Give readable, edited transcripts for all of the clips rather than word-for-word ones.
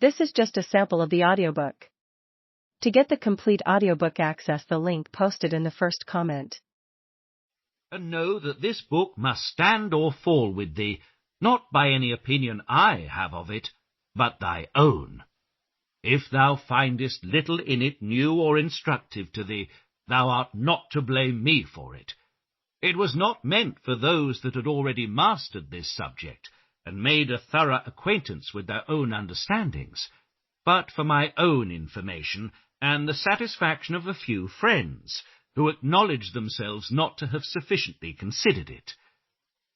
This is just a sample of the audiobook. To get the complete audiobook, access the link posted in the first comment. And know that this book must stand or fall with thee, not by any opinion I have of it, but thy own. If thou findest little in it new or instructive to thee, thou art not to blame me for it. It was not meant for those that had already mastered this subject, and made a thorough acquaintance with their own understandings, but for my own information, and the satisfaction of a few friends, who acknowledge themselves not to have sufficiently considered it.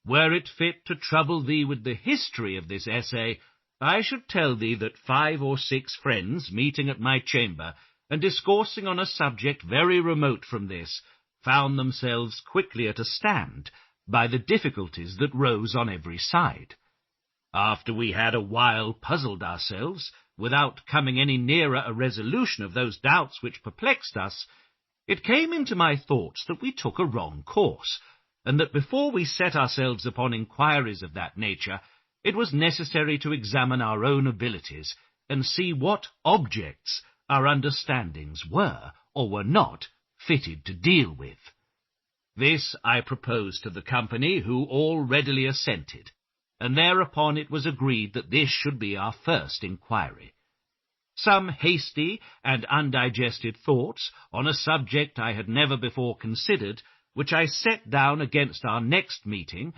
Were it fit to trouble thee with the history of this essay, I should tell thee that 5 or 6 friends, meeting at my chamber, and discoursing on a subject very remote from this, found themselves quickly at a stand by the difficulties that rose on every side. After we had a while puzzled ourselves, without coming any nearer a resolution of those doubts which perplexed us, it came into my thoughts that we took a wrong course, and that before we set ourselves upon inquiries of that nature, it was necessary to examine our own abilities, and see what objects our understandings were, or were not, fitted to deal with. This I proposed to the company, who all readily assented, and thereupon it was agreed that this should be our first inquiry. Some hasty and undigested thoughts on a subject I had never before considered, which I set down against our next meeting,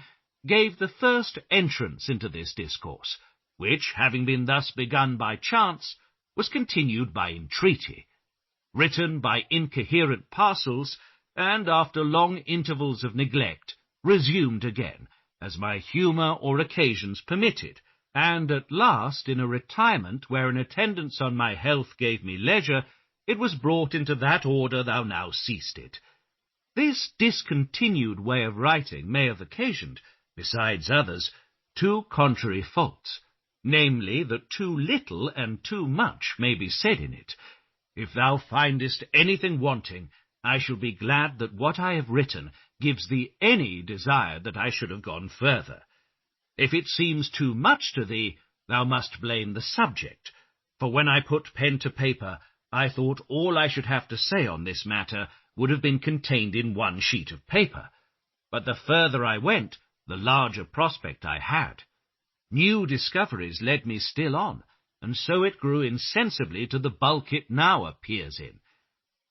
gave the first entrance into this discourse, which, having been thus begun by chance, was continued by entreaty, written by incoherent parcels, and after long intervals of neglect, resumed again, as my humour or occasions permitted, and at last, in a retirement where an attendance on my health gave me leisure, it was brought into that order thou now seest it. This discontinued way of writing may have occasioned, besides others, 2 contrary faults, namely, that too little and too much may be said in it. If thou findest anything wanting, I shall be glad that what I have written gives thee any desire that I should have gone further. If it seems too much to thee, thou must blame the subject, for when I put pen to paper, I thought all I should have to say on this matter would have been contained in 1 sheet of paper, but the further I went, the larger prospect I had. New discoveries led me still on, and so it grew insensibly to the bulk it now appears in.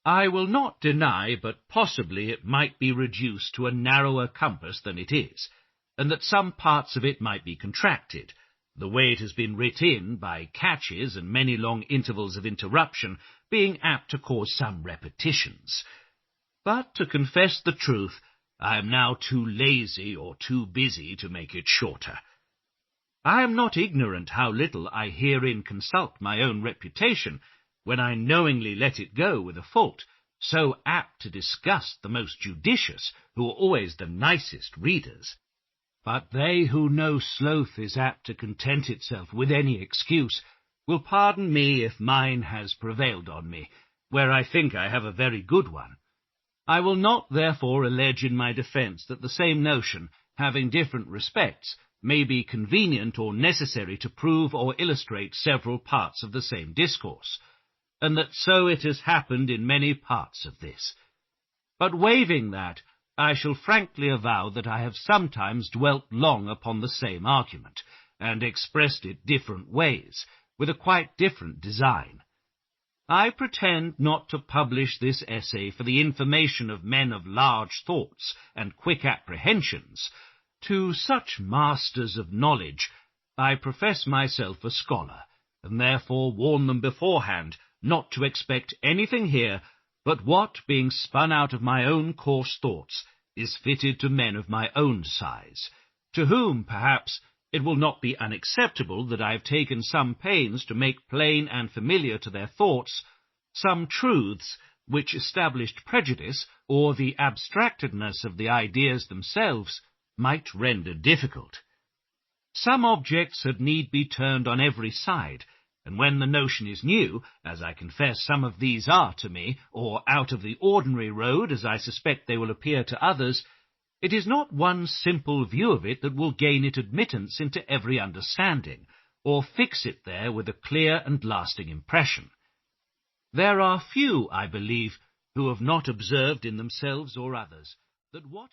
I will not deny but possibly it might be reduced to a narrower compass than it is, and that some parts of it might be contracted, the way it has been writ in by catches and many long intervals of interruption being apt to cause some repetitions. But, to confess the truth, I am now too lazy or too busy to make it shorter. I am not ignorant how little I herein consult my own reputation, when I knowingly let it go with a fault, so apt to disgust the most judicious, who are always the nicest readers. But they who know sloth is apt to content itself with any excuse will pardon me if mine has prevailed on me, where I think I have a very good one. I will not therefore allege in my defence that the same notion, having different respects, may be convenient or necessary to prove or illustrate several parts of the same discourse, and that so it has happened in many parts of this. But waiving that, I shall frankly avow that I have sometimes dwelt long upon the same argument, and expressed it different ways, with a quite different design. I pretend not to publish this essay for the information of men of large thoughts and quick apprehensions. To such masters of knowledge I profess myself a scholar, and therefore warn them beforehand not to expect anything here but what, being spun out of my own coarse thoughts, is fitted to men of my own size, to whom, perhaps, it will not be unacceptable that I have taken some pains to make plain and familiar to their thoughts some truths which established prejudice, or the abstractedness of the ideas themselves, might render difficult. Some objects had need be turned on every side, and when the notion is new, as I confess some of these are to me, or out of the ordinary road, as I suspect they will appear to others, it is not one simple view of it that will gain it admittance into every understanding, or fix it there with a clear and lasting impression. There are few, I believe, who have not observed in themselves or others that what